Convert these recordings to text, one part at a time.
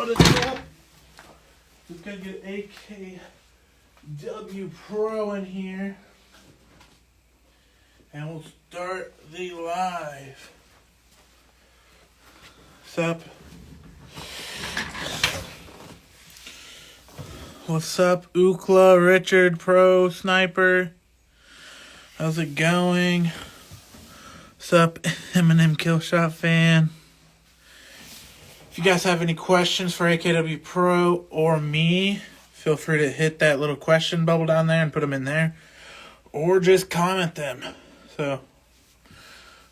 what's up? Just gotta get AKW Pro in here. And we'll start the live. What's up? What's up, Ookla, Richard, Pro, Sniper? How's it going? What's up, Eminem Killshot fan? If you guys have any questions for AKW Pro or me, feel free to hit that little question bubble down there and put them in there. Or just comment them. So,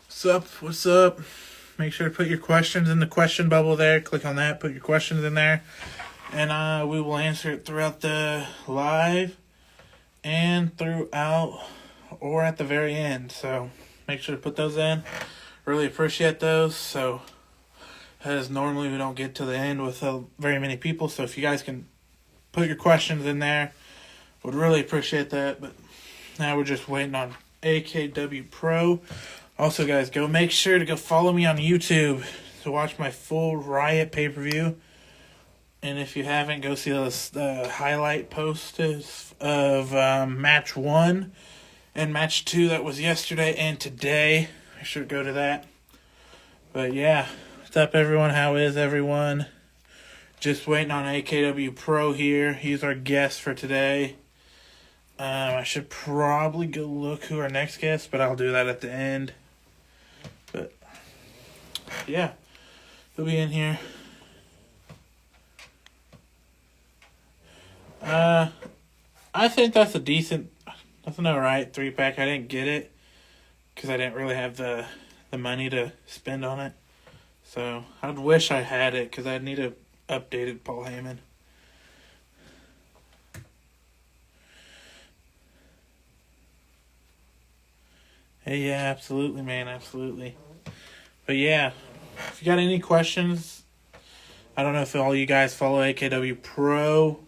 what's up? What's up? Make sure to put your questions in the question bubble there. Click on that. Put your questions in there. And we will answer it throughout the live and throughout or at the very end. So, make sure to put those in. Really appreciate those. So, as normally we don't get to the end with very many people. So, if you guys can put your questions in there, would really appreciate that. But now we're just waiting on AKW Pro. Also, guys, make sure to go follow me on YouTube to watch my full Riot pay-per-view. And if you haven't, go see those highlight posts of Match 1 and Match 2 that was yesterday and today. Make sure to go to that. But yeah, what's up, everyone? How is everyone? Just waiting on AKW Pro here. He's our guest for today. I should probably go look who our next guest, but I'll do that at the end. But yeah, he'll be in here. I think that's an alright 3-pack. I didn't get it because I didn't really have the money to spend on it. So I'd wish I had it because I need a updated Paul Heyman. Hey, yeah, absolutely, man, absolutely. But yeah, if you got any questions, I don't know if all you guys follow AKW Pro.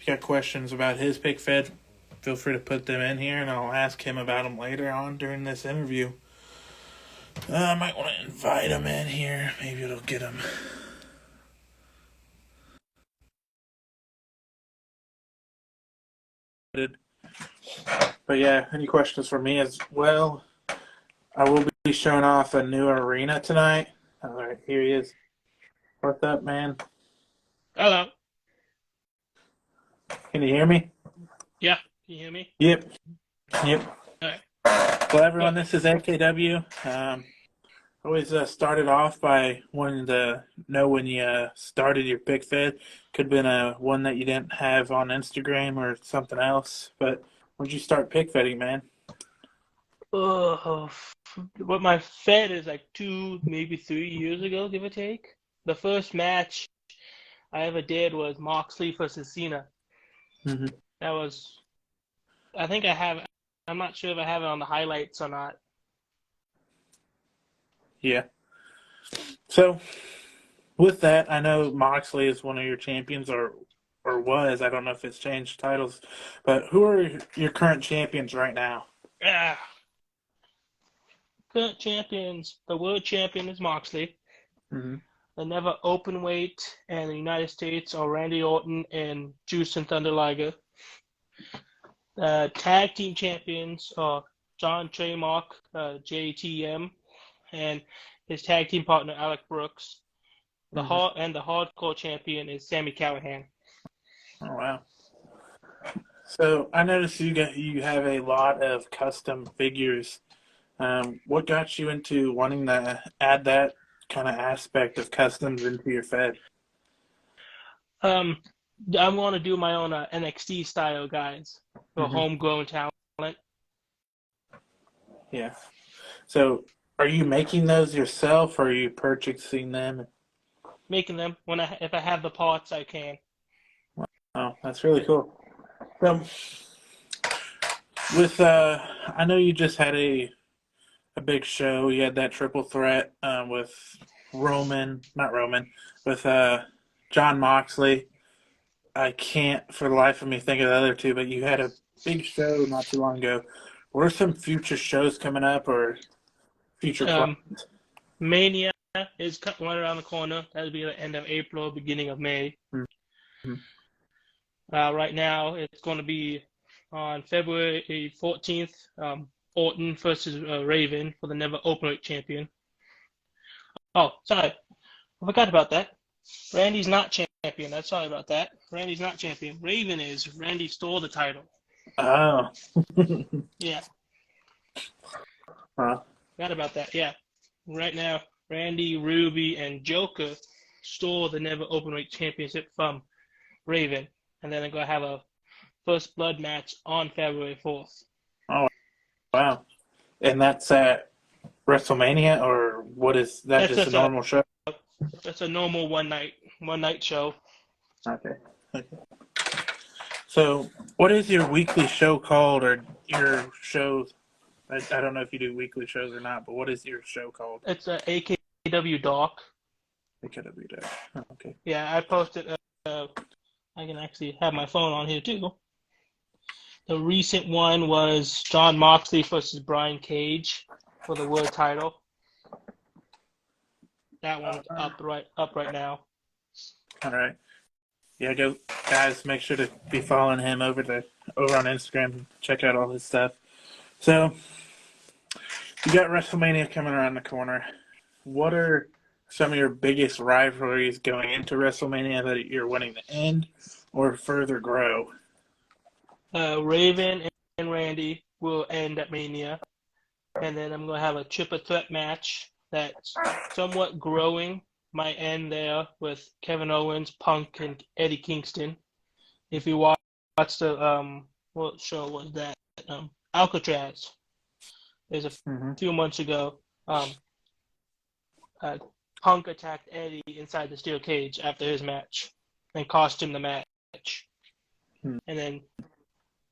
If you got questions about his pick fed, feel free to put them in here, and I'll ask him about them later on during this interview. I might want to invite him in here. Maybe it'll get him. But yeah, any questions for me as well? I will be showing off a new arena tonight. All right, here he is. What's up, man? Hello. Can you hear me? Yeah, can you hear me? Yep. All right. Well, everyone, this is AKW. Always started off by wanting to know when you started your pick fed. Could have been one that you didn't have on Instagram or something else. But when did you start pick fedding, man? What my Fed is like 2, maybe 3 years ago, give or take. The first match I ever did was Moxley versus Cena. Mm-hmm. That was, I think I'm not sure if I have it on the highlights or not. Yeah. So, with that, I know Moxley is one of your champions, or was. I don't know if it's changed titles. But who are your current champions right now? Current champions, the world champion is Moxley. Mm-hmm. The never open weight in the United States are Randy Orton and Juice and Thunder Liger. The tag team champions are John Tramark, JTM, and his tag team partner Alec Brooks. The hardcore champion is Sami Callihan. Oh wow! So I noticed you have a lot of custom figures. What got you into wanting to add that kind of aspect of customs into your Fed? I want to do my own NXT style guys, or homegrown talent. Yeah. So, are you making those yourself, or are you purchasing them? Making them if I have the parts, I can. Oh, that's really cool. So, I know you just had a big show. You had that triple threat with with John Moxley. I can't for the life of me think of the other two, but you had a big show not too long ago. What are some future shows coming up or future plans? Mania is right around the corner. That'll be the end of April, beginning of May. Mm-hmm. Right now, it's going to be on February 14th. Orton versus Raven for the never openweight champion. Oh, sorry, I forgot about that. Randy's not champion. I'm sorry about that. Randy's not champion. Raven is. Randy stole the title. Oh. Yeah. Huh. Forgot about that. Yeah. Right now, Randy, Ruby, and Joker stole the never openweight championship from Raven, and then they're gonna have a first blood match on February 4th. Oh, wow. And that's at WrestleMania, or what is that? That's Just a just a normal show? that's a normal one night show. Okay. Okay. So, what is your weekly show called, or your shows? I don't know if you do weekly shows or not, but what is your show called? It's a AKW Doc. It could be that. Oh, okay. Yeah, I posted. I can actually have my phone on here too. The recent one was Jon Moxley versus Brian Cage for the world title. That one's up right now. All right. Yeah, go guys. Make sure to be following him over on Instagram. Check out all his stuff. So you got WrestleMania coming around the corner. What are some of your biggest rivalries going into WrestleMania that you're wanting to end or further grow? Raven and Randy will end at Mania, and then I'm gonna have a triple threat match that's somewhat growing. Might end there with Kevin Owens, Punk, and Eddie Kingston. If you watch the what show was that? Alcatraz. There's a Mm-hmm. few months ago. Uh, Punk attacked Eddie inside the steel cage after his match and cost him the match. Hmm. And then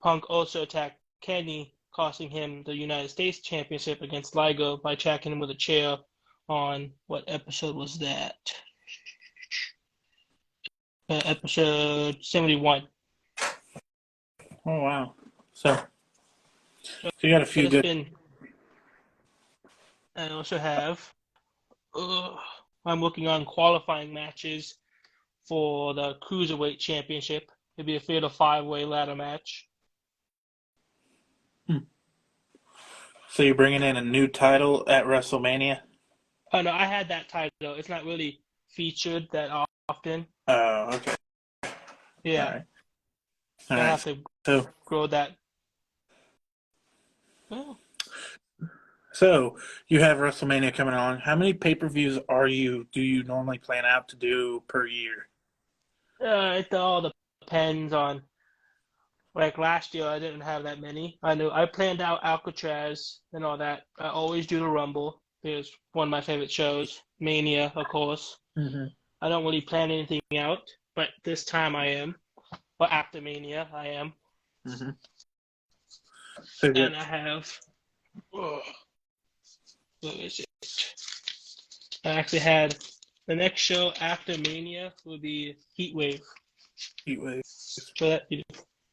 Punk also attacked Kenny, costing him the United States Championship against Liger by attacking him with a chair on what episode was that? Episode 71. Oh wow! So you got a few good. I also have. I'm working on qualifying matches for the Cruiserweight Championship. It'll be a fatal five-way ladder match. So you're bringing in a new title at WrestleMania? Oh no, I had that title. It's not really featured that often. Oh, okay. Yeah. All right. I have to grow that. Oh. So you have WrestleMania coming on. How many pay-per-views do you normally plan out to do per year? It all depends on. Like last year, I didn't have that many. I planned out Alcatraz and all that. I always do the Rumble. It's one of my favorite shows. Mania, of course. Mm-hmm. I don't really plan anything out, but this time I am. Or after Mania, I am. Mm-hmm. And I have. Oh, what is it? I actually had the next show after Mania will be Heatwave. Heatwave. So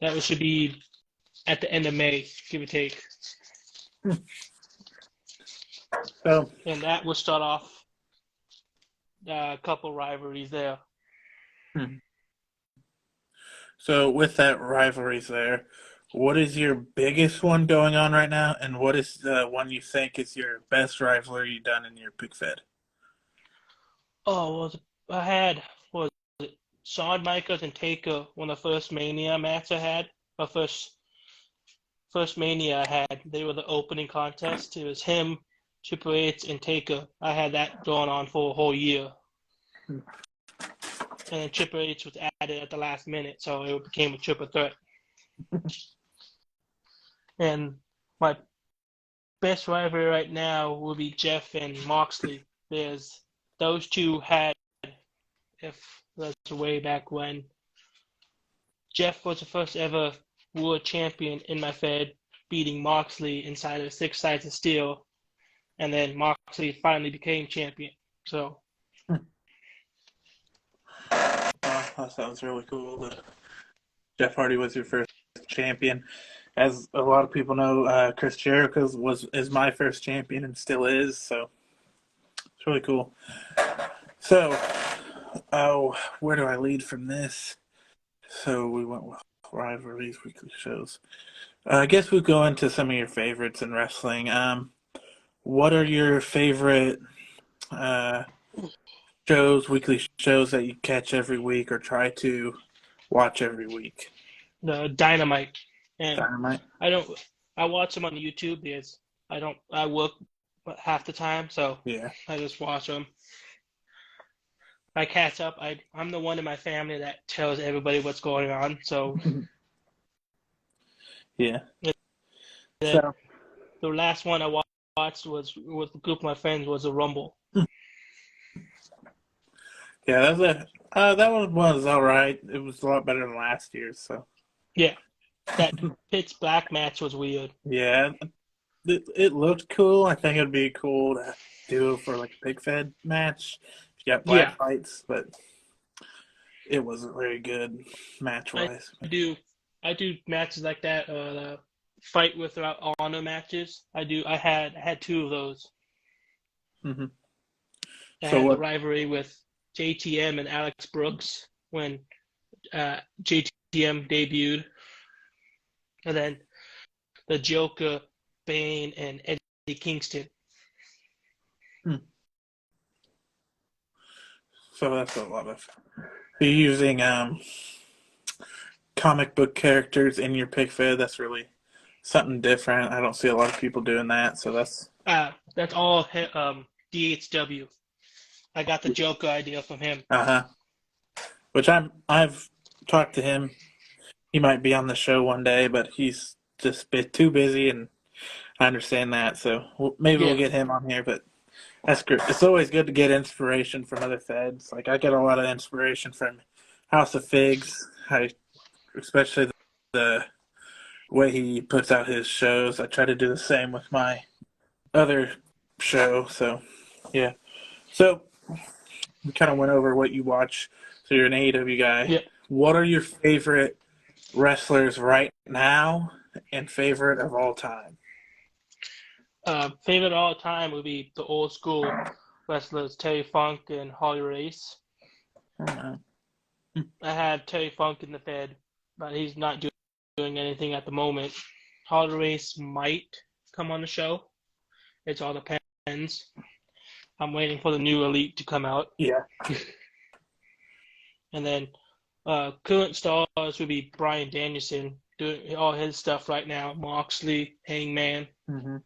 that should be at the end of May, give or take. So, and that will start off a couple rivalries there. So with that rivalries there, what is your biggest one going on right now, and what is the one you think is your best rivalry you've done in your Pick Fed? Oh, I had Shawn Michaels and Taker, one of the first Mania match I had. My first Mania I had. They were the opening contest. It was him, Triple H, and Taker. I had that going on for a whole year. And then Triple H was added at the last minute, so it became a triple threat. And my best rivalry right now will be Jeff and Moxley. There's those two had, if that's way back when, Jeff was the first ever world champion in my Fed, beating Moxley inside of 6 sides of steel, and then Moxley finally became champion. So. That sounds really cool. Jeff Hardy was your first champion. As a lot of people know, Chris Jericho is my first champion and still is. So It's really cool. So, oh, where do I lead from this? So we went with rivalries, weekly shows. I guess we'll go into some of your favorites in wrestling. What are your favorite uh, shows, weekly shows that you catch every week or try to watch every week? The Dynamite, and Dynamite? I don't. I watch them on YouTube because I don't. I work half the time, so Yeah. I just watch them. I catch up. I'm the one in my family that tells everybody what's going on. So Yeah. then So, the last one I watched was with a group of my friends was a Rumble. yeah, that one was all right. It was a lot better than last year's. So, Yeah, that Pitts Black match was weird. yeah, it looked cool. I think it'd be cool to do for like a pig fed match. If you got black Yeah, fights, but it wasn't very good match I wise. do. I do matches like that. The fight without honor matches. I do. I had two of those. Hmm. I So had the what? rivalry with JTM and Alex Brooks when JTM debuted, and then the Joker, Bane, and Eddie Kingston. Hmm. So that's a lot of. You're using comic book characters in your pick fed. That's really something different. I don't see a lot of people doing that. So that's That's all DHW. I got the Joker idea from him. uh-huh. Which I've talked to him. He might be on the show one day, but he's just a bit too busy, and I understand that. So maybe we'll Yeah, get him on here. But that's good. It's always good to get inspiration from other feds. Like I get a lot of inspiration from House of Figs. Especially the way he puts out his shows. I try to do the same with my other show. So yeah. So we kind of went over what you watch. So you're an AEW guy. yeah. What are your favorite wrestlers right now and favorite of all time? Favorite all time would be the old school wrestlers Terry Funk and Holly Race. I don't know. I have Terry Funk in the Fed, but he's not doing anything at the moment. Holly Race might come on the show. It all depends. I'm waiting for the new Elite to come out. Yeah. And then current stars would be Brian Danielson doing all his stuff right now. Moxley, Hangman, Hmm.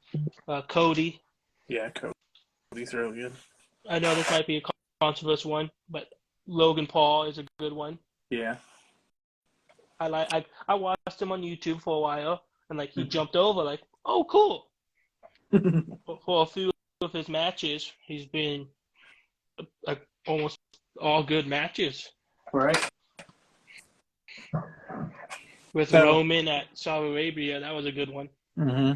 Cody. Yeah, Cody's really good. I know this might be a controversial one, but Logan Paul is a good one. Yeah. I watched him on YouTube for a while, and like he Mhm. jumped over, like, oh cool. For a few of his matches, he's been like almost all good matches. Right. With So, Roman at Saudi Arabia, that was a good one. hmm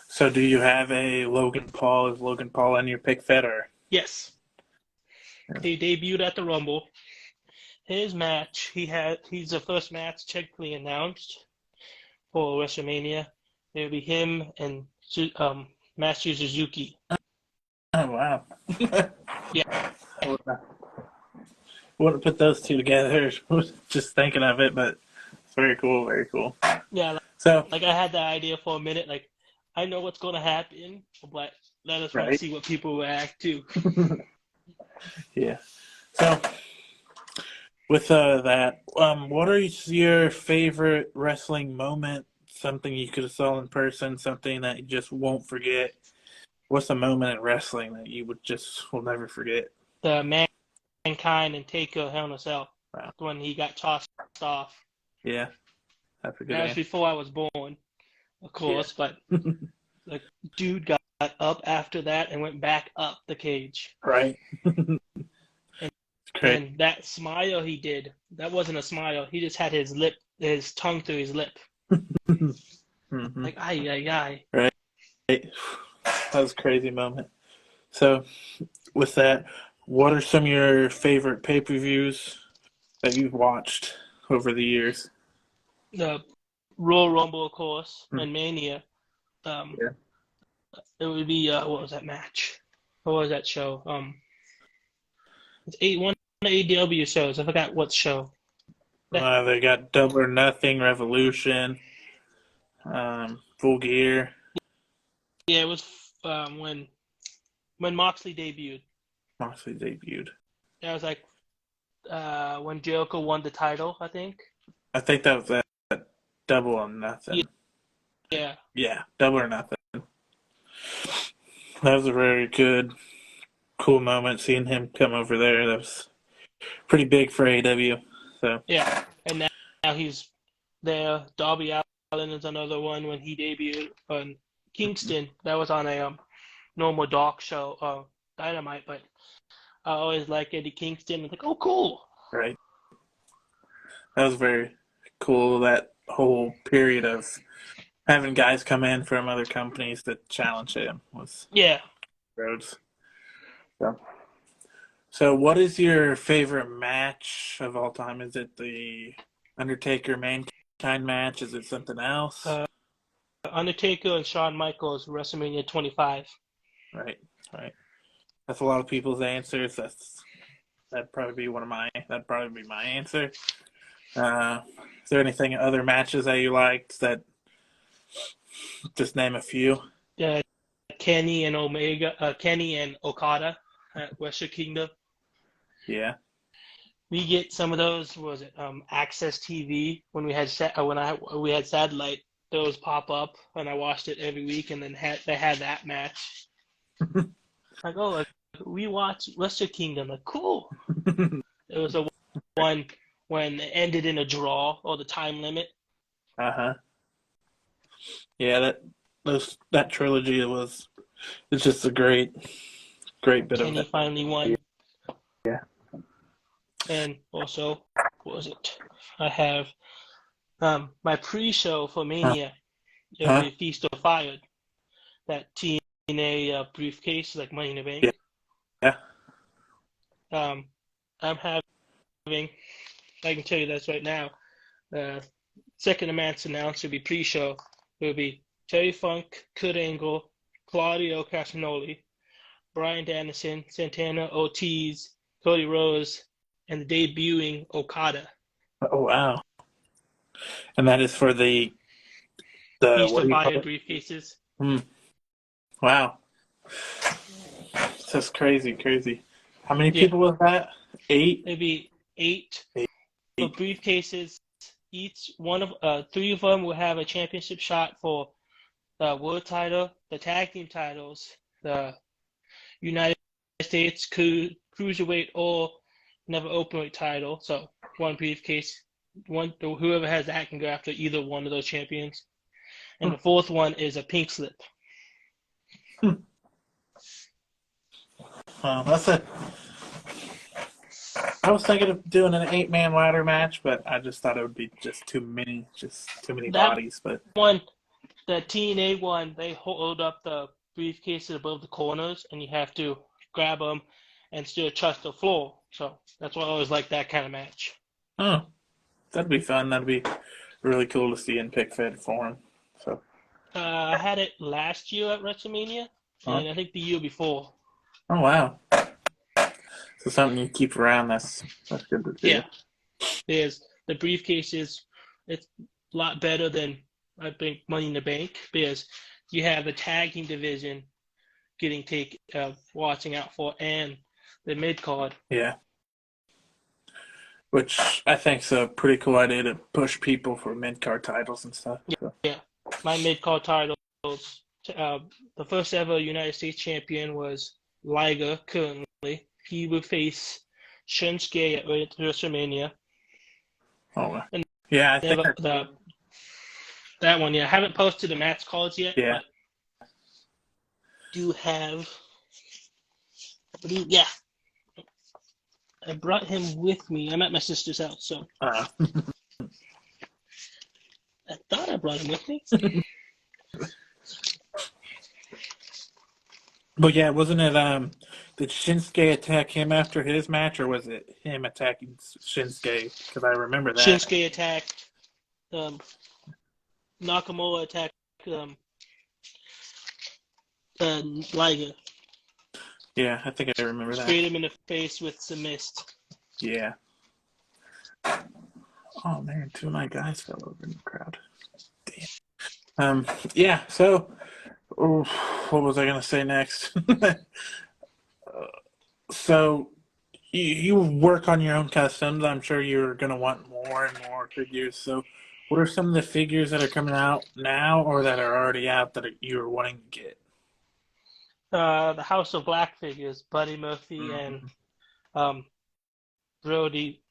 so do you have a Logan Paul? Is Logan Paul on your pick fed or? Yes, he debuted at the Rumble. His match, he's the first match technically announced for WrestleMania. It would be him and Master Suzuki. Oh wow. Yeah, Wouldn't put those two together. Just thinking of it, but it's very cool. Very cool. yeah. So, Like I had that idea for a minute. Like I know what's going to happen, but let us want to right. see what people react to. Yeah. So, with that, what are your favorite wrestling moment? Something you could have saw in person, something that you just won't forget. What's a moment in wrestling that you would just will never forget? The Mankind and Taker Hell in a Cell Wow. when he got tossed off. Yeah, that's a good That was answer. before I was born, of Yeah. course, but like dude got up after that and went back up the cage. Right. And It's great. then that smile he did, that wasn't a smile. He just had his tongue through his lip. Hmm. Like, ay, ay, ay. Right. That was a crazy moment. So, with that, what are some of your favorite pay-per-views that you've watched over the years? The Royal Rumble, of course, Hmm. and Mania. Um, Yeah. It would be what was that match? What was that show? It's one of the AEW shows. I forgot what show. They got Double or Nothing, Revolution, Full Gear. Yeah, it was when Moxley debuted. Moxley debuted. That was like when Jericho won the title, I think. I think that was that Double or Nothing. Yeah. Yeah, Double or Nothing. That was a very good, cool moment seeing him come over there. That was pretty big for AEW. So Yeah, and now he's there. Darby Allin is another one when he debuted on Kingston. That was on a normal Dark show, Dynamite, but I always like Eddie Kingston. It's like, oh, cool. right, that was very cool. That whole period of having guys come in from other companies that challenge him was Yeah. Rhodes. So, so what is your favorite match of all time? Is it the Undertaker Mankind match? Is it something else? Uh, Undertaker and Shawn Michaels, WrestleMania 25. Right, right. That's a lot of people's answers. That'd probably be my answer. Is there anything other matches that you liked? That just name a few. Uh, Kenny and Okada at Wrestle Kingdom. Yeah. We get some of those. What was it Access TV when we had we had satellite? Those pop up, and I watched it every week. And then they had that match. Like, oh, like, we watched Wrestle Kingdom. Like, cool. It was a one when it ended in a draw or the time limit. Uh-huh. Yeah, that trilogy it's just a great bit of Kenny it. finally won. Yeah. And also, what was it? I have my pre-show for Mania. It'll Huh? be Feast of Fire. That TNA briefcase, like Money in the Yeah. Bank. Yeah. I'm having. I can tell you this right now. Second match announced will be pre-show. It will be Terry Funk, Kurt Angle, Claudio Castagnoli, Bryan Danielson, Santana Ortiz, Cody Rhodes, and the debuting Okada. Oh wow. And that is for the Feast what of do you call Fire it? briefcases. Wow. That's crazy, crazy. How many Yeah, people was that? Eight? maybe eight for Eight. briefcases. Each one of three of them will have a championship shot for the world title, the tag team titles, the United States cruiserweight or never openweight title. So one briefcase, whoever has that can go after either one of those champions. And the fourth one is a pink slip. That's a. I was thinking of doing an 8-man ladder match, but I just thought it would be just too many That bodies. But one, the TNA one, they hold up the briefcases above the corners, and you have to grab them and still touch the floor. So that's why I always like that kind of match. oh, that'd be fun. That'd be really cool to see in pick fed form. So, I had it last year at WrestleMania, huh? and I think the year before. Oh wow. So something you keep around. That's good to see. Yeah, there's the briefcases. It's a lot better than I think Money in the Bank because you have the tagging division getting watching out for, and the mid card. Yeah. Which I think's a pretty cool idea to push people for mid card titles and stuff. So. Yeah, my mid card titles. The first ever United States champion was Liger. Currently, he would face Shinsuke at WrestleMania. Oh, And yeah, I think. never that one. Yeah, I haven't posted the match cards yet, Yeah. but do have. Yeah, I brought him with me. I'm at my sister's house, so Uh, I thought I brought him with me. but yeah, wasn't it? Did Shinsuke attack him after his match, or was it him attacking Shinsuke? Because I remember that. Shinsuke attacked. Um, Nakamura attacked Liger. Yeah, I think I remember that. Sprayed him in the face with some mist. Yeah. Oh man, two of my guys fell over in the crowd. Damn. Yeah. So, oh, what was I gonna say next? So, you work on your own customs. I'm sure you're gonna want more and more figures. So, what are some of the figures that are coming out now, or that are already out that you're wanting to get? The House of Black figures, Buddy Murphy and Hmm. um, Brody.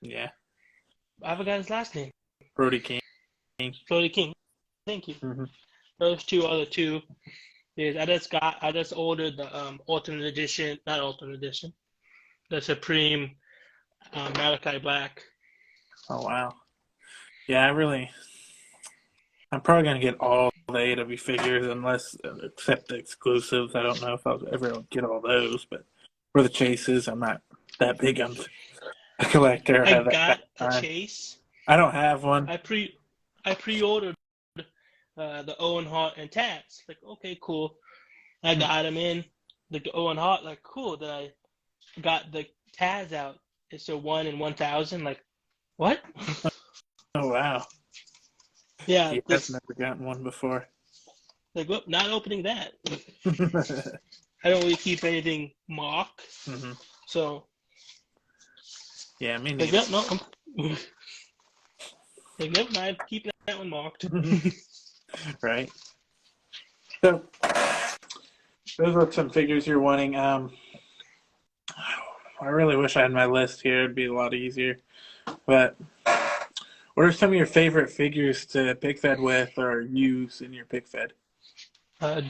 Yeah, I forgot his last name. Brody King. Brody King. Thank you. Hmm. Those two are the two. Yes, I just ordered the alternate edition, not alternate edition, the Supreme Malachi Black. Oh wow. Yeah, I'm probably gonna get all the AW figures unless except the exclusives. I don't know if I'll ever get all those, but for the chases, I'm not that big on a collector. I I have that kind got of a time. chase. I don't have one. I pre I pre-ordered the Owen Hart and Taz. Like, okay, cool. I got them in the Owen Hart. Like, cool. Then I got the Taz out. It's a 1 in 1,000. Like, what? Oh wow. Yeah, Yeah, I've this never gotten one before. like, whoop, not opening that. Hmm. I don't really keep anything mock, so Yeah, me like, neither. yep, no, like, yep, I keep that one marked. Right. So those are some figures you're wanting. I really wish I had my list here. It'd be a lot easier. But what are some of your favorite figures to pick fed with or use in your pick fed?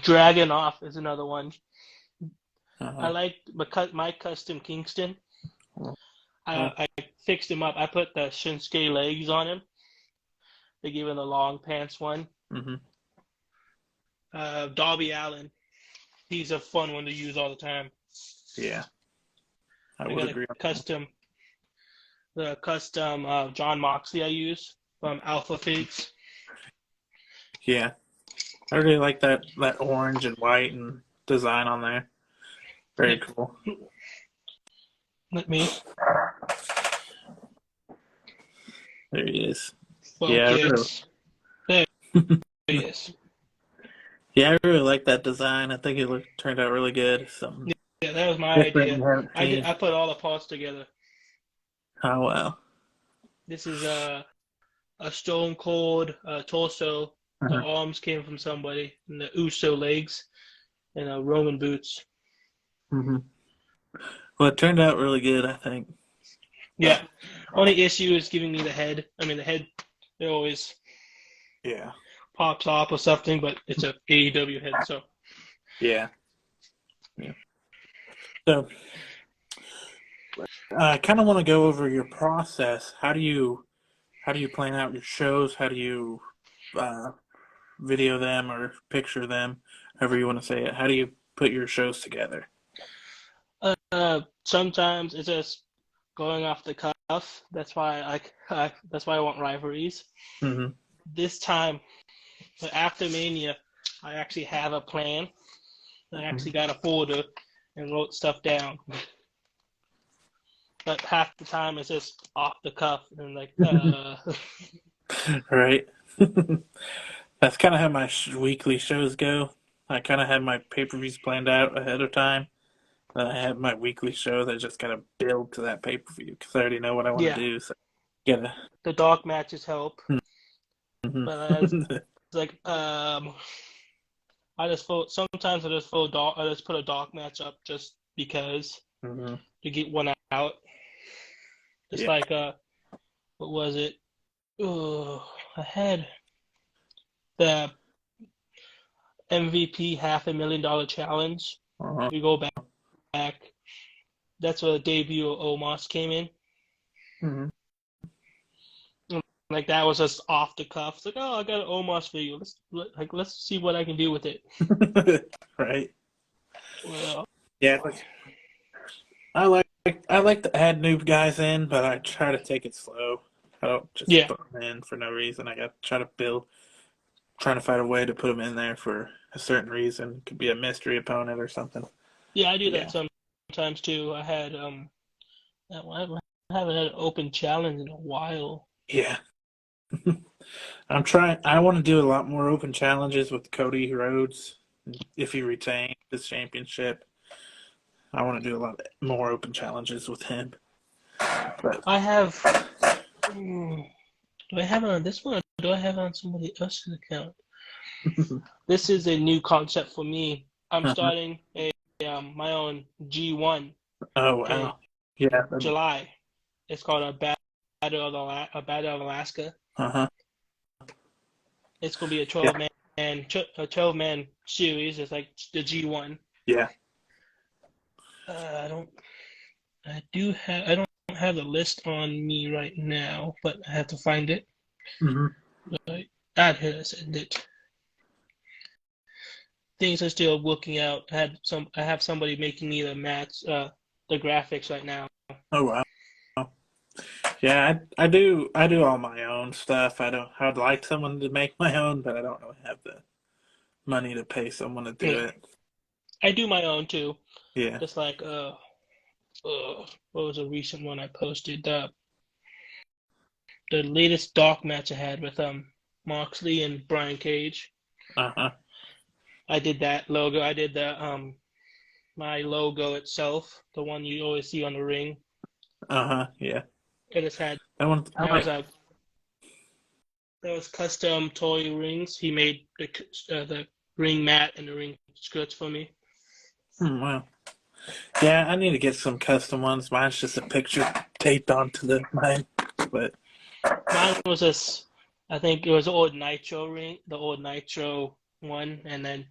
Dragon Off is another one. I Uh-huh. like my custom Kingston. Uh, I fixed him up. I put the Shinsuke legs on him. They gave him the long pants one. hmm. Darby Allin. He's a fun one to use all the time. Yeah, I I would got a agree on that. custom John Moxley I use from Alpha Figs. Yeah, I really like that orange and white and design on there. Very Yep. cool. Let me There he is. Yeah, I really, focus. There he is. yeah, I really like that design. I think turned out really good. Something Yeah, that was my different idea. you haven't I seen. put all the parts together. Oh wow. This is a Stone Cold torso. The Uh-huh. arms came from somebody, and the Uso legs, and Roman boots. Hmm. Well, it turned out really good, I think. Yeah. Only issue is giving me the head. I mean, the head, it always Yeah. pops off or something, but it's a AEW head, so. Yeah. Yeah. So I kind of want to go over your process. How do you plan out your shows? How do you uh, video them or picture them, however you want to say it? How do you put your shows together? Sometimes it's just going off the cuff. That's why I want rivalries. Hmm. This time, after Mania, I actually have a plan. I actually got a folder and wrote stuff down. But half the time it's just off the cuff and like Right. That's kind of how my weekly shows go. I kind of have my pay-per-views planned out ahead of time. Then I have my weekly show that just kind of build to that pay-per-view because I already know what I want to yeah, do. So, gotta. the dark matches help. Mhm. But as like sometimes I just put a dark match up just because Hmm. to get one out. Just Yeah. like what was it? Oh, I had the MVP $500,000 challenge. Uh-huh. We go back. That's where the debut of Omos came in. Hmm. Like that was just off the cuff. It's like, oh, I got an Omos video. Let's see what I can do with it. Right. Well, Yeah. I like I like to add new guys in, but I try to take it slow. I don't just yeah, put them in for no reason. I got to try to build, trying to find a way to put them in there for a certain reason. It could be a mystery opponent or something. Yeah, I do that Yeah. sometimes too. I haven't had an open challenge in a while. Yeah. I'm trying. I want to do a lot more open challenges with Cody Rhodes if he retains his championship. I want to do a lot more open challenges with him. But I have. Hmm, do I have it on this one, or do I have it on somebody else's account? This is a new concept for me. I'm uh-huh. starting a my own G1 Oh in wow, yeah. July. It's called a Battle of Alaska. Uh-huh. It's gonna be a Yeah. 12-man series. It's like the G1. Yeah. I don't. I don't have the list on me right now, but I have to find it. Hmm. Right. Add here, send it. Things are still working out. I have somebody making me the graphics right now. Oh wow. Yeah, I do all my own stuff. I'd like someone to make my own, but I don't really have the money to pay someone to do Yeah, it. I do my own too. Yeah. Just like what was a recent one I posted? The latest dark match I had with Moxley and Brian Cage. Uh-huh. I did that logo. I did the my logo itself, the one you always see on the ring. Uh-huh. Yeah. It just had That one I that was like. a that was custom toy rings. He made the ring mat and the ring skirts for me. Wow. Yeah, I need to get some custom ones. Mine's just a picture taped onto the mine. But Mine was this. I think it was the old Nitro ring, the old Nitro one, and then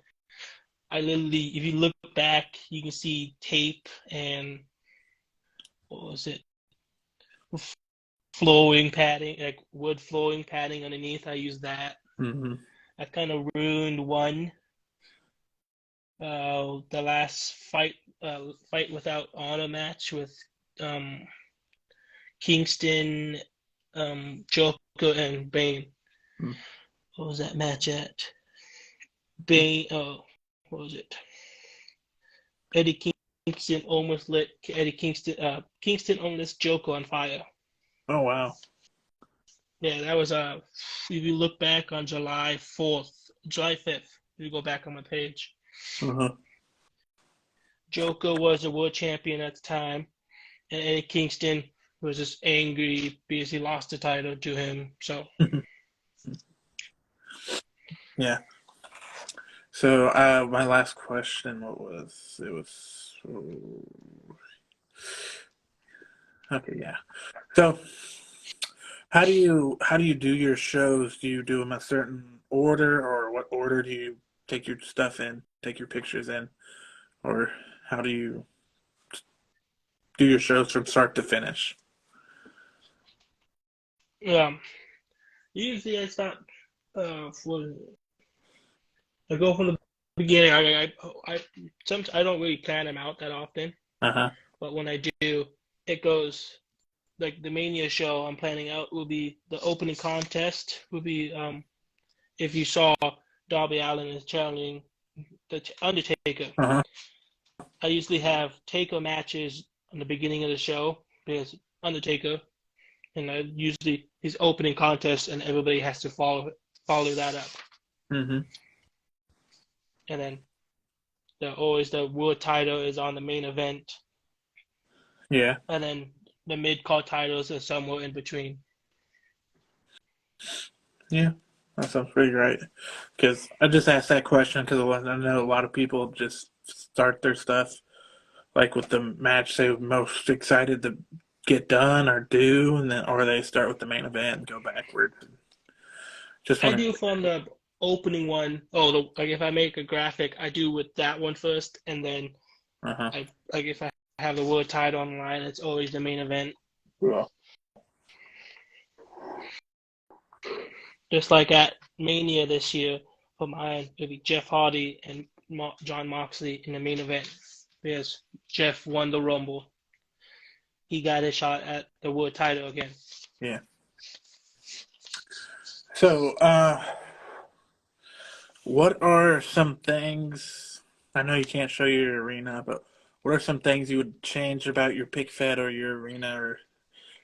I literally, if you look back, you can see tape and what was it? Flowing padding, like wood flowing padding underneath. I used that. hmm I kind of ruined one. The last fight without honor match with um, Kingston, Joker, and Bane. What was that match at? Bane. Oh, what was it? Eddie Kingston almost lit Eddie Kingston. Kingston almost Joker on fire. Oh wow. Yeah, that was if you look back on July 5th, if you go back on my page, Uh-huh. Joker was the world champion at the time, and Eddie Kingston was just angry because he lost the title to him. So Yeah. So my last question, what was it was okay, yeah. So how do you do your shows? Do you do them a certain order, or what order do you take your stuff in, take your pictures in, or how do you do your shows from start to finish? yeah, usually I start for I go from the beginning. I don't really plan them out that often, Uh-huh. but when I do, it goes like the Mania show I'm planning out will be the opening contest will be if you saw Darby Allin is challenging the Undertaker. Uh-huh. I usually have Taker matches on the beginning of the show because Undertaker, and I usually his opening contest, and everybody has to follow that up, Mm-hmm. and then always the world title is on the main event, Yeah. and then the mid card titles are somewhere in between. Yeah. That sounds pretty right. Because I just asked that question because I know a lot of people just start their stuff like with the match they're most excited to get done or do, and then or they start with the main event and go backward. Just I want to. do from the opening one. Oh, like if I make a graphic, I do with that one first, and then Uh huh. I like if I have the world title online, it's always the main event. Cool. Just like at Mania this year, for mine, it'll be Jeff Hardy and John Moxley in the main event because Jeff won the Rumble. He got a shot at the world title again. Yeah. So, What are some things? I know you can't show your arena, but what are some things you would change about your pick fed or your arena, or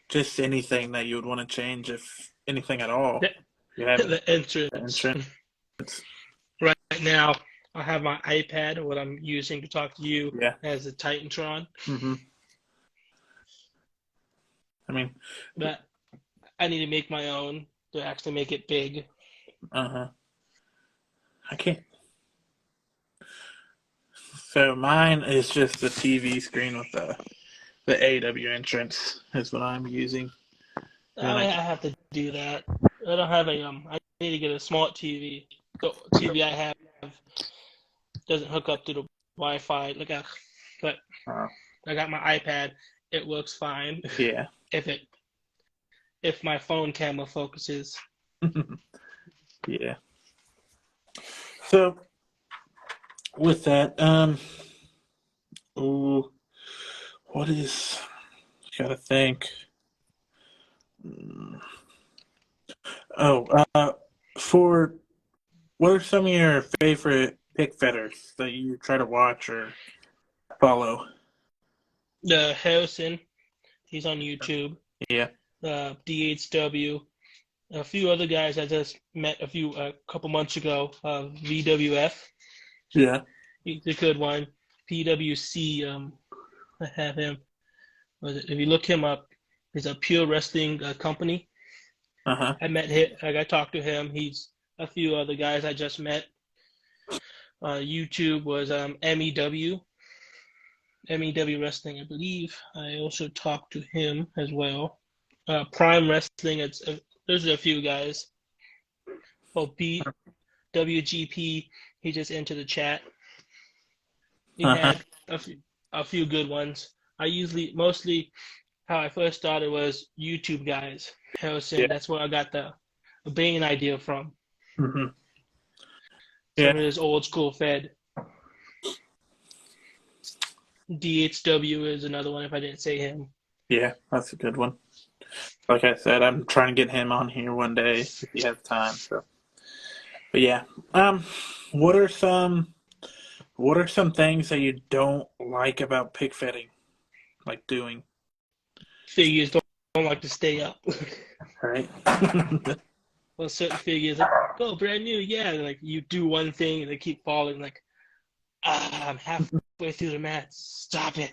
just anything that you would want to change, if anything at all? The, You have the the entrance. entrance. Right now, I have my iPad, what I'm using to talk to you, Yeah. as a Titantron, Hmm. I mean, but I need to make my own to actually make it big. uh-huh. I can't. So mine is just the TV screen with the AW entrance is what I'm using. And then I have to do that. I don't have a I need to get a smart TV. The TV I have doesn't hook up to the Wi-Fi. But uh, I got my iPad. It works fine. yeah. If it if my phone camera focuses. Yeah. So with that, ooh, what is? Gotta think. Mm, Oh, for what are some of your favorite pick fetters that you try to watch or follow? The Harrison, he's on YouTube. Yeah. DHW. A few other guys I just met a couple months ago. VWF, Yeah. he's a good one. PWC, I have him. If you look him up, he's a pure wrestling company. Uh-huh. I met him. I talked to him. He's a few other guys I just met. YouTube was MEW Wrestling, I believe. I also talked to him as well. Prime Wrestling. There's a few guys. Oh, BWGP. He just entered the chat. He Uh-huh. had a few good ones. Mostly how I first started was YouTube guys. Harrison. Yeah. That's where I got the Bane idea from. Hmm. Some Yeah. of his old school Fed. DHW is another one if I didn't say him. Yeah. That's a good one. Like I said, I'm trying to get him on here one day if he has time. So, but yeah. Um, what are some what are some things that you don't like about pig fetting? Like doing, Figures don't like to stay up. right? Well, certain figures like, oh, brand new, yeah. Like you do one thing and they keep falling. Like, I'm halfway through the match. Stop it.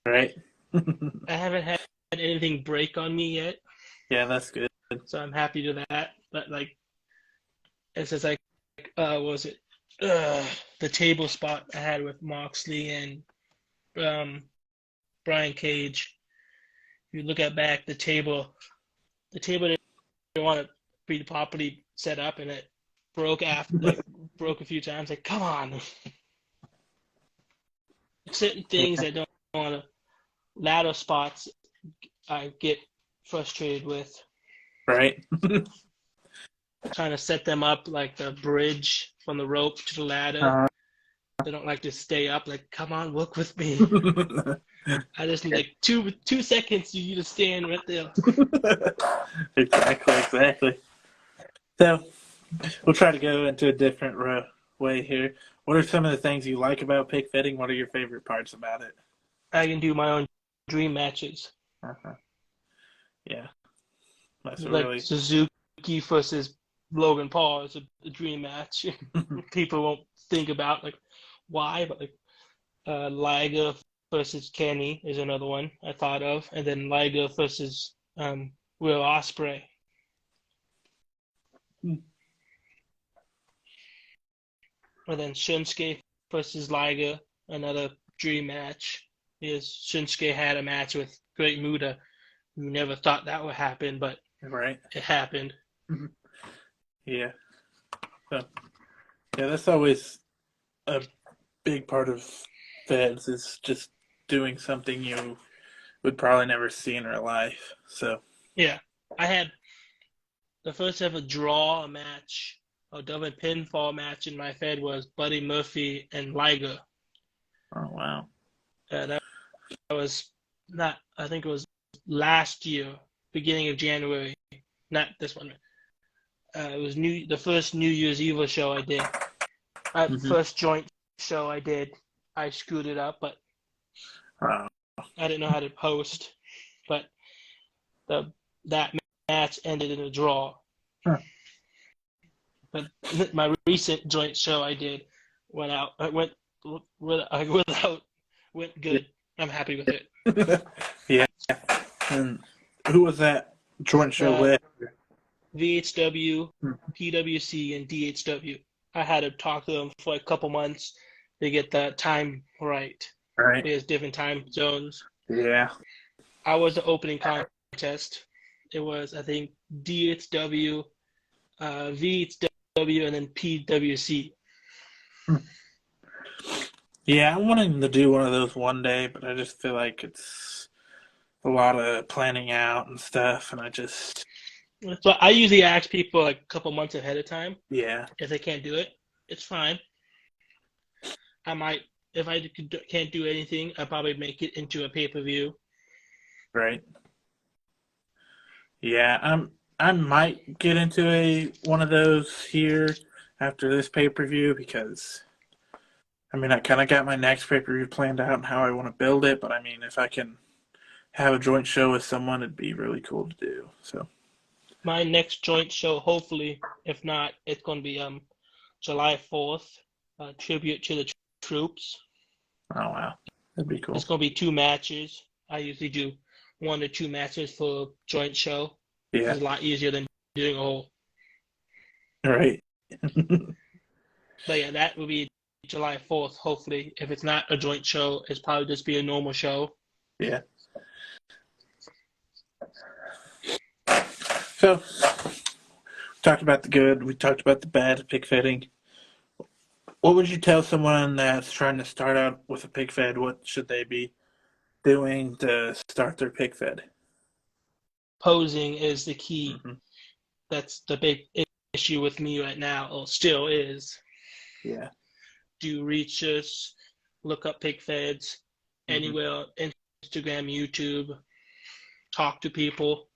Right? I haven't had anything break on me yet, Yeah, that's good. so I'm happy to that. But like, it's just like, what was it? The table spot I had with Moxley and um, Brian Cage. If you look at back the table didn't want to be properly set up, and it broke a few times. Like, come on, certain things Yeah, I don't want to. Ladder spots I get frustrated with. right? Trying to set them up like the bridge from the rope to the ladder. Uh, They don't like to stay up. Like, come on, work with me. yeah. I just need like two seconds. You need to stand right there. Exactly. So we'll try to go into a different way here. What are some of the things you like about pig fitting? What are your favorite parts about it? I can do my own dream matches, Uh-huh. Yeah, that's a like really Suzuki versus Logan Paul is a dream match. People won't think about like why, but like Liger versus Kenny is another one I thought of, and then Liger versus Will Ospreay. And then Shinsuke versus Liger, another dream match. Is Shinsuke had a match with Great Muta. You never thought that would happen, but right. it happened. Yeah. So yeah, that's always a big part of feds is just doing something you would probably never see in real life. So Yeah, I had the first ever draw match, a double pinfall match in my Fed was Buddy Murphy and Liger. oh wow. That was not, I think it was last year, beginning of January, not this one. It was the first New Year's Eve show I did. First joint show I did, I screwed it up, but Oh. I didn't know how to post. But that match ended in a draw. Huh. But my recent joint show I did went good. I'm happy with it. Yeah. And who was that joint show Uh, with? VHW, PWC, and DHW. I had to talk to them for a couple months to get the time right. Right. There's different time zones. Yeah. I was the opening contest. It was, I think, DHW, VHW, and then PWC. Yeah, I'm wanting to do one of those one day, but I just feel like it's a lot of planning out and stuff, and I just, So I usually ask people like a couple months ahead of time yeah, if they can't do it. It's fine. I might, if I can't do anything, I'll probably make it into a pay-per-view. right. Yeah, I might get into one of those here after this pay-per-view because I mean I kind of got my next pay-per-view planned out and how I want to build it, but I mean if I can have a joint show with someone, it'd be really cool to do. So, My next joint show, hopefully, if not, it's going to be July 4th, tribute to the troops. oh wow, that'd be cool. It's going to be 2 matches. I usually do 1 or 2 matches for a joint show. Yeah, It's a lot easier than doing a whole. right. But yeah, that will be July 4th, hopefully. If it's not a joint show, it's probably just be a normal show. Yeah. So, talked about the good, we talked about the bad pig fitting. What would you tell someone that's trying to start out with a pig fed? What should they be doing to start their pig fed? Posing is the key. Mm-hmm. That's the big issue with me right now, or still is. Yeah. Do research, look up pig feds, anywhere on Instagram, YouTube, talk to people,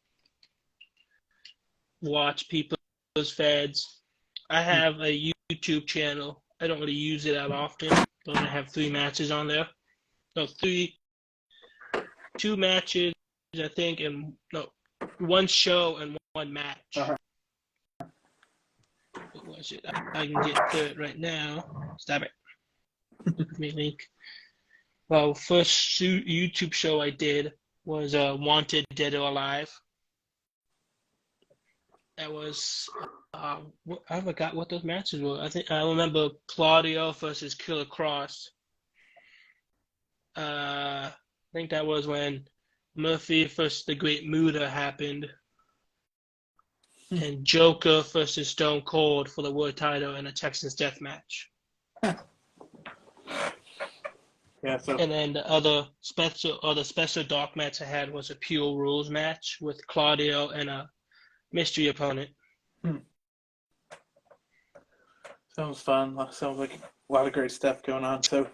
watch people's feds. I have a YouTube channel. I don't really use it that often, but I have 3 matches on there. No, 2 matches, I think, and no, 1 show and 1 match. Uh-huh. What was it? I can get to it right now. Stop it. Let me link. Well, first YouTube show I did was Wanted Dead or Alive. That was I forgot what those matches were. I remember Claudio versus Killer Cross. I think that was when Murphy versus the Great Muta happened, and Joker versus Stone Cold for the world title in a Texas Death Match. Yeah. So. And then the special dark match I had was a Pure Rules match with Claudio and a mystery opponent. Sounds fun. Sounds like a lot of great stuff going on. So.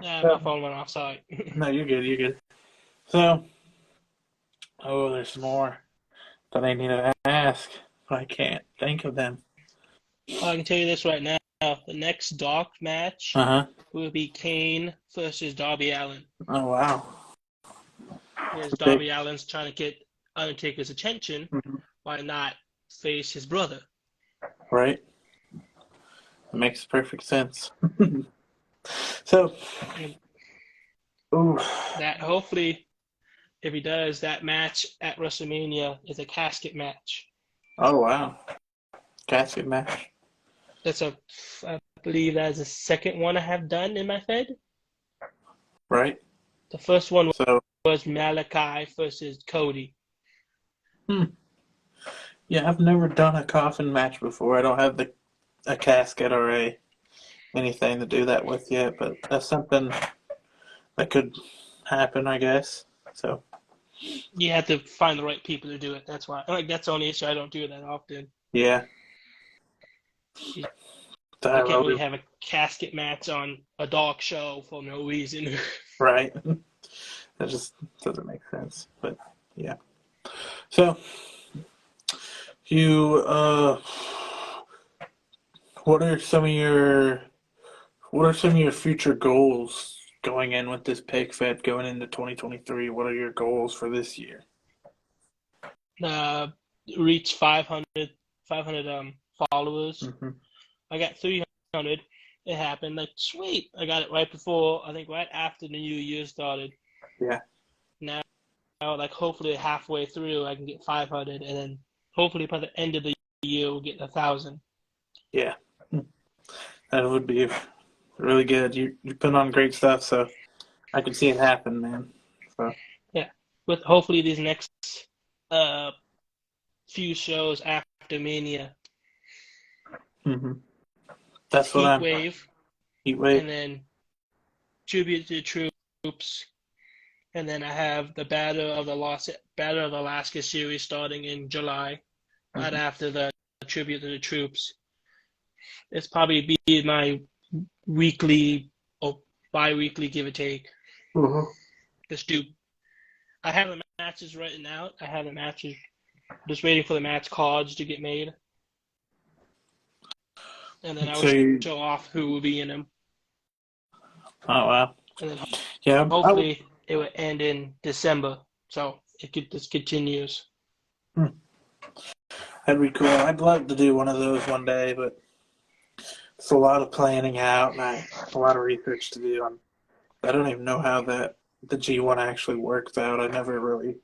Yeah, my phone went off. Sorry. No, you're good. You're good. So. Oh, there's some more that I need to ask, but I can't think of them. I can tell you this right now. The next dark match will be Kane versus Darby Allin. Oh, wow. Because Darby Allin's trying to get Undertaker's attention by not face his brother. Right. It makes perfect sense. So, that hopefully, if he does, that match at WrestleMania is a casket match. Oh, wow. Casket match. I believe that's the second one I have done in my Fed. Right. The first one was Malachi versus Cody. Yeah, I've never done a coffin match before. I don't have a casket or anything to do that with yet, but that's something that could happen, I guess. So you have to find the right people to do it. That's why. That's the only issue. I don't do it that often. Yeah. You can't really have a casket match on a dog show for no reason. Right. That just doesn't make sense. But yeah. So You what are some of your future goals going in with this pick fed going into 2023? What are your goals for this year? Uh, reach 500 followers. Hmm. I got 300. It happened. Like, sweet. I got it right before, I think right after the new year started. Yeah. Now, like, hopefully halfway through, I can get 500, and then hopefully by the end of the year, we'll get 1,000. Yeah. That would be really good. You put on great stuff, so I can see it happen, man. So. Yeah. With hopefully these next uh few shows after Mania, Hmm. That's what Heat I'm. Wave, Heat wave. and then Tribute to the Troops, and then I have the Battle of Alaska series starting in July, right Hmm. after the Tribute to the Troops. It's probably be my weekly or bi-weekly give or take. Uh-huh. Just do. I have the matches written out. I have the matches. Just waiting for the match cards to get made, and then I will So you. show off who will be in them, Oh wow. and then Yeah. hopefully it will end in December, so it could just continues. That'd be cool. I'd love to do one of those one day, but it's a lot of planning out and a lot of research to do. I don't even know how the G1 actually works out. I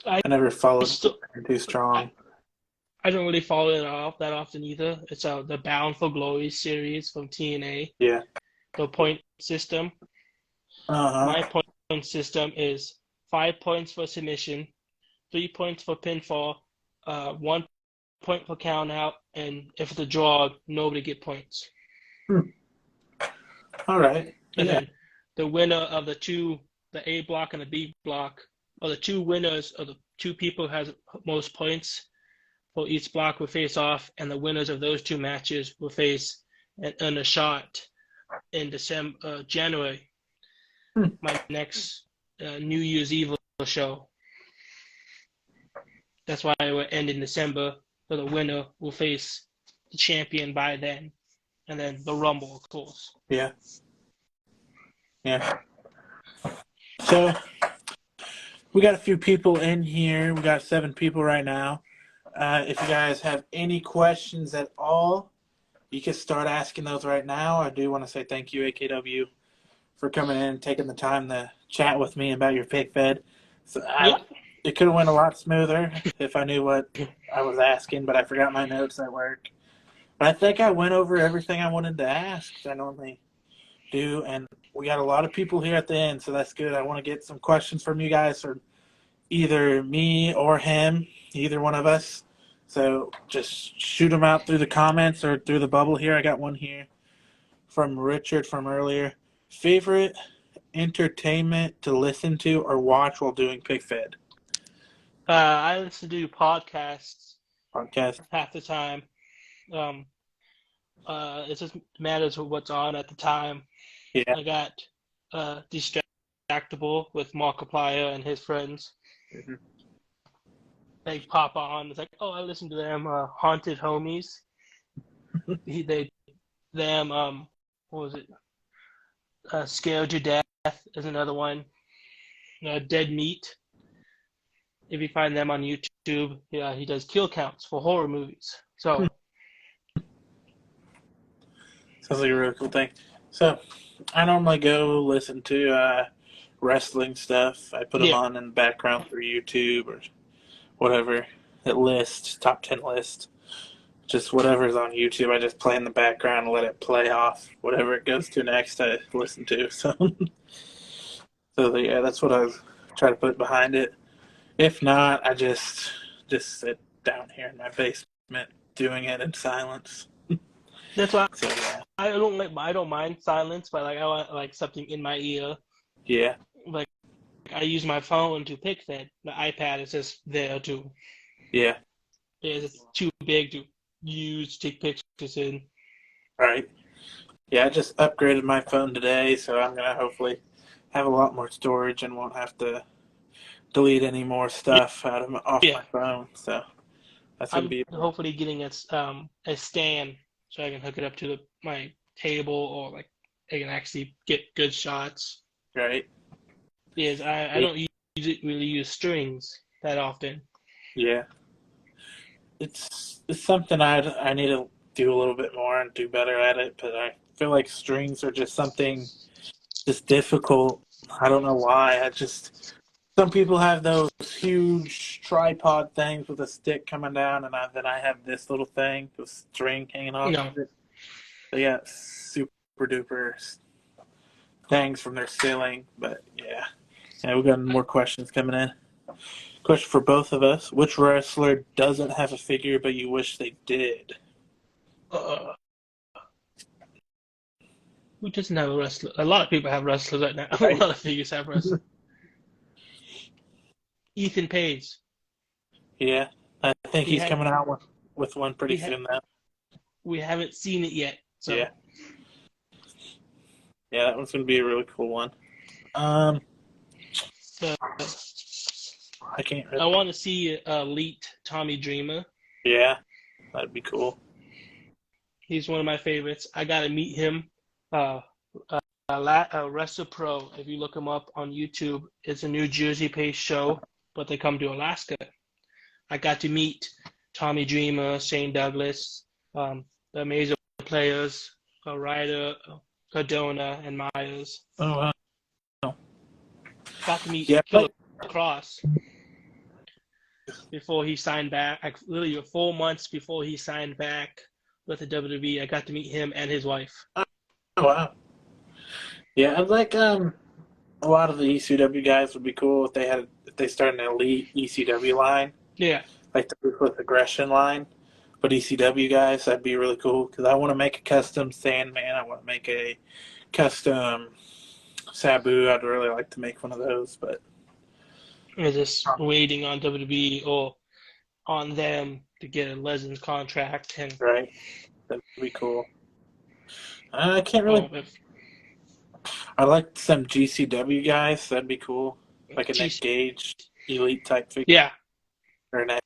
I never followed still it too I, strong. I don't really follow it off that often either. It's the Bound for Glory series from TNA, Yeah. the point system. Uh My huh. point system is 5 points for submission, 3 points for pinfall, 1 point for count out, and if it's a draw, nobody get points. Hmm. All right. And Yeah. then the winner of the A block and the B block, or the two winners of the two people who has most points for each block will face off, and the winners of those two matches will face and earn a shot in January, Hmm. my next New Year's Eve show. That's why it will end in December. So the winner will face the champion by then, and then the Rumble, of course. Yeah. Yeah. So we got a few people in here. We got 7 people right now. If you guys have any questions at all, you can start asking those right now. I do want to say thank you, AKW, for coming in and taking the time to chat with me about your pick fed. So Yep. it could have went a lot smoother if I knew what I was asking, but I forgot my notes at work. But I think I went over everything I wanted to ask. I normally do, and we got a lot of people here at the end, so that's good. I want to get some questions from you guys, or either me or him, either one of us. So just shoot them out through the comments or through the bubble here. I got one here from Richard from earlier. Favorite entertainment to listen to or watch while doing pick fed I listen to podcasts podcast? half the time. Um, it just matters what's on at the time. Yeah. I got Distractable with Markiplier and his friends. Mhm. They pop on. It's like, oh, I listen to them. Haunted Homies. They them what was it? Scared to Death is another one. Dead Meat. If you find them on YouTube, yeah, he does kill counts for horror movies. So Sounds like a really cool thing. So I normally go listen to wrestling stuff. I put them yeah, on in the background through YouTube or whatever. It lists, top 10 list. Just whatever's on YouTube, I just play in the background and let it play off. Whatever it goes to next, I listen to. So yeah, that's what I try to put behind it. If not, I just sit down here in my basement doing it in silence. that's why So yeah, I don't mind silence, but like I want like something in my ear. yeah, Like I use my phone to pick that. The iPad is just there to. yeah. It's too big to use take pictures in. Right. Yeah, I just upgraded my phone today, so I'm gonna hopefully have a lot more storage and won't have to delete any more stuff out of off Yeah, my phone. So That's gonna I'm be hopefully getting a stand so I can hook it up to my table, or like I can actually get good shots. right. Because I don't really use strings that often. Yeah, it's something I need to do a little bit more and do better at it. But I feel like strings are just something just difficult. I don't know why. I just some people have those huge tripod things with a stick coming down, and then I have this little thing with string hanging You off know, of it. They got super duper things from their ceiling, but yeah. Yeah, we got more questions coming in. Question for both of us: which wrestler doesn't have a figure but you wish they did? uh, who doesn't have a wrestler? A lot of people have wrestlers right now. A Right. lot of figures have wrestlers. Ethan Page. Yeah, I think He he's had coming out with one pretty he had. soon now. We haven't seen it yet, Yeah, so yeah, that one's gonna be a really cool one. Um, uh, I can't really. I want to see Elite Tommy Dreamer. Yeah, that'd be cool. He's one of my favorites. I got to meet him. Uh, Wrestle Pro, if you look him up on YouTube, it's a New Jersey-based show, but they come to Alaska. I got to meet Tommy Dreamer, Shane Douglas, the amazing players, Ryder, Cardona, and Myers. Oh wow. Got to meet Yeah, Killer Cross before he signed back. Like literally 4 months before he signed back with the WWE, I got to meet him and his wife. oh wow. Yeah, I'd like a lot of the ECW guys would be cool if they start an elite ECW line, Yeah, like the Ruthless Aggression line. But ECW guys, that'd be really cool because I want to make a custom Sandman. I want to make a custom Sabu. I'd really like to make one of those, but we're just waiting on WWE or on them to get a Legends contract. And right, that'd be cool. I can't really. if I like some GCW guys. That'd be cool, like a Nick GC, Gage elite type figure yeah, or an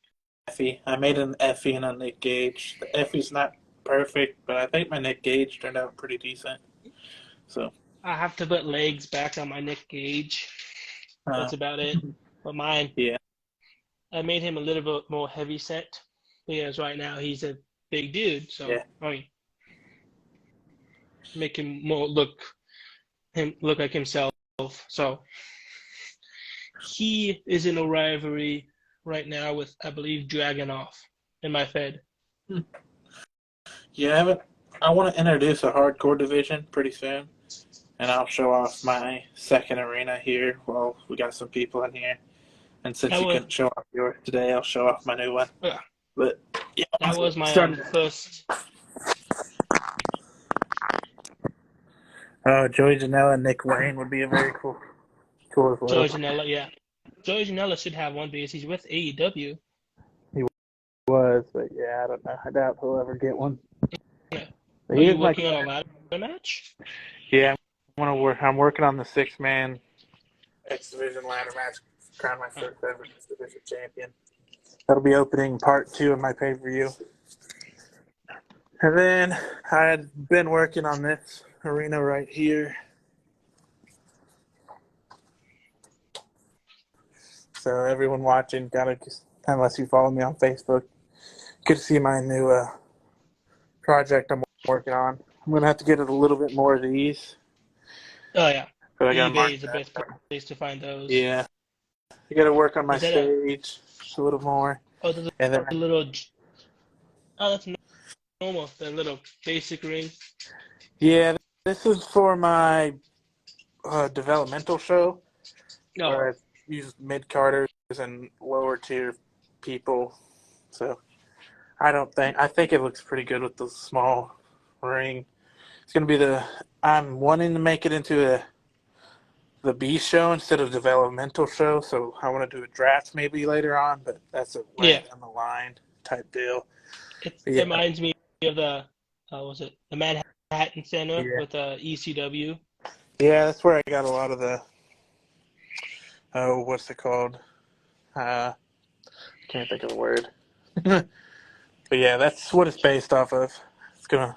Effie. I made an Effie and a Nick Gage. The Effie's not perfect, but I think my Nick Gage turned out pretty decent. So, I have to put legs back on my Nick Gage. uh, That's about it. But mine, yeah, I made him a little bit more heavy set because right now he's a big dude. So yeah, I mean, make him look like himself. So he is in a rivalry right now with, I believe, Dragonoff in my Fed. yeah. I want to introduce a hardcore division pretty soon, and I'll show off my second arena here. Well, we got some people in here, and since That you was couldn't show off yours today, I'll show off my new one. uh, But yeah, that was my started. first. Joey Janela and Nick Wayne would be a very cool as well. Joey Janela, yeah. Joey Janela should have one because he's with AEW. He was, but yeah, I don't know. I doubt he'll ever get one. Yeah. But Are he you is my working on a ladder match? yeah. I'm working on the 6-man X Division ladder match. Crown my first ever X Division champion. That'll be opening part 2 of my pay-per-view. And then I had been working on this arena right here. So everyone watching, unless you follow me on Facebook, get to see my new project I'm working on. I'm gonna have to get it a little bit more of these, Oh yeah. but I gotta eBay mark is the that. best place to find those. Yeah, I gotta work on my Is that a stage a little more, and then little? Oh, that's normal. The little basic ring. yeah, this is for my developmental show No. where I use mid carders and lower tier people. So I think it looks pretty good with the small ring. It's gonna be I'm wanting to make it into the B show instead of developmental show, so I want to do a draft maybe later on, but that's a way Yeah. down the line type deal. It But yeah, reminds me of the Manhattan Center yeah, with ECW. yeah. That's where I got a lot of the what's it called? Can't think of the word. But yeah, that's what it's based off of. It's gonna.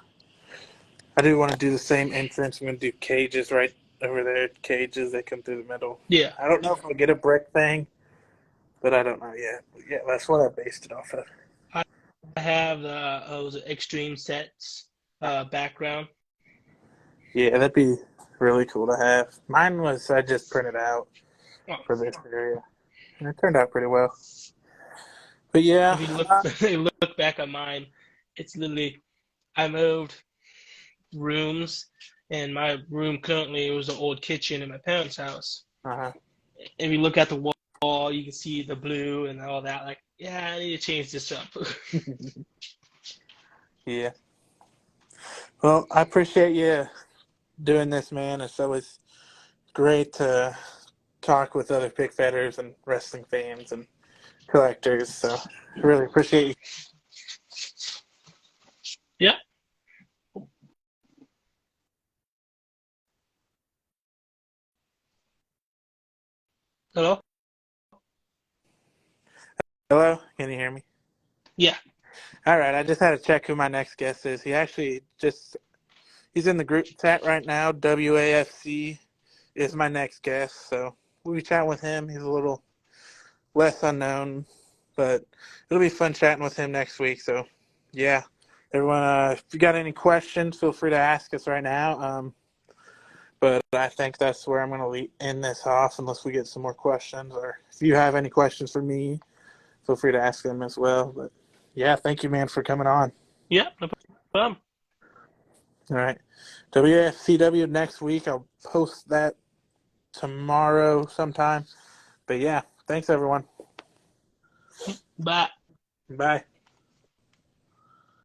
I do want to do the same entrance. I'm gonna do cages right over there. Cages that come through the middle. Yeah, I don't know if I'll get a brick thing, but I don't know yet. But yeah, that's what I based it off of. I have the was it extreme sets background. Yeah, that'd be really cool to have. Mine was I just printed out Oh, for this area, and it turned out pretty well. But yeah, if you look look back at mine, it's literally I moved rooms, and my room currently was an old kitchen in my parents' house. uh-huh. If you look at the wall, you can see the blue and all that. Like, yeah, I need to change this up. Yeah. Well, I appreciate you doing this, man. It's always great to talk with other pick fetters and wrestling fans and collectors. So I really appreciate you. Yeah. Hello. Hello, can you hear me? Yeah. All right, I just had to check who my next guest is. He's in the group chat right now. WAFC is my next guest, so we'll be chatting with him. He's a little less unknown, but it'll be fun chatting with him next week. So, yeah, everyone, if you got any questions, feel free to ask us right now. But I think that's where I'm going to end this off, unless we get some more questions, or if you have any questions for me, feel free to ask them as well. But yeah, thank you, man, for coming on. Yeah. No problem. All right, WFCW next week. I'll post that tomorrow sometime. But yeah, thanks everyone. Bye. Bye.